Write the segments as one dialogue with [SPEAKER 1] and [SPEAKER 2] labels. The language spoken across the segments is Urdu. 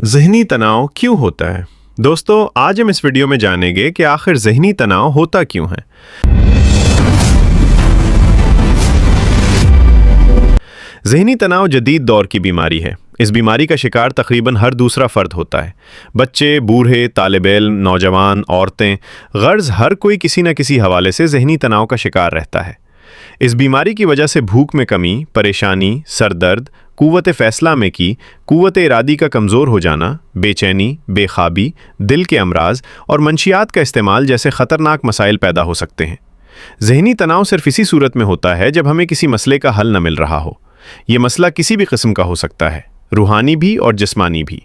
[SPEAKER 1] ذہنی تناؤ کیوں ہوتا ہے؟ دوستو، آج ہم اس ویڈیو میں جانیں گے کہ آخر ذہنی تناؤ ہوتا کیوں ہے۔ ذہنی تناؤ جدید دور کی بیماری ہے۔ اس بیماری کا شکار تقریباً ہر دوسرا فرد ہوتا ہے۔ بچے، بوڑھے، طالب علم، نوجوان، عورتیں، غرض ہر کوئی کسی نہ کسی حوالے سے ذہنی تناؤ کا شکار رہتا ہے۔ اس بیماری کی وجہ سے بھوک میں کمی، پریشانی، سر درد، قوت فیصلہ میں کی، قوت ارادی کا کمزور ہو جانا، بے چینی، بے خوابی، دل کے امراض اور منشیات کا استعمال جیسے خطرناک مسائل پیدا ہو سکتے ہیں۔ ذہنی تناؤ صرف اسی صورت میں ہوتا ہے جب ہمیں کسی مسئلے کا حل نہ مل رہا ہو۔ یہ مسئلہ کسی بھی قسم کا ہو سکتا ہے، روحانی بھی اور جسمانی بھی۔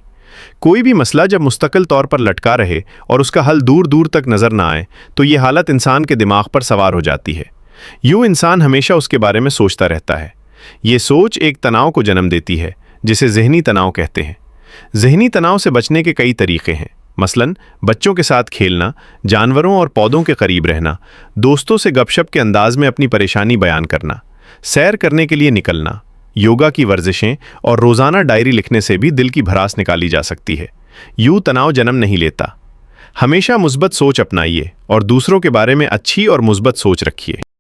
[SPEAKER 1] کوئی بھی مسئلہ جب مستقل طور پر لٹکا رہے اور اس کا حل دور دور تک نظر نہ آئے تو یہ حالت انسان کے دماغ پر سوار ہو جاتی ہے۔ یوں انسان ہمیشہ اس کے بارے میں سوچتا رہتا ہے۔ یہ سوچ ایک تناؤ کو جنم دیتی ہے جسے ذہنی تناؤ کہتے ہیں۔ ذہنی تناؤ سے بچنے کے کئی طریقے ہیں، مثلاً بچوں کے ساتھ کھیلنا، جانوروں اور پودوں کے قریب رہنا، دوستوں سے گپ شپ کے انداز میں اپنی پریشانی بیان کرنا، سیر کرنے کے لیے نکلنا، یوگا کی ورزشیں اور روزانہ ڈائری لکھنے سے بھی دل کی بھڑاس نکالی جا سکتی ہے۔ یوں تناؤ جنم نہیں لیتا۔ ہمیشہ مثبت سوچ اپنائیے اور دوسروں کے بارے میں اچھی اور مثبت سوچ رکھیے۔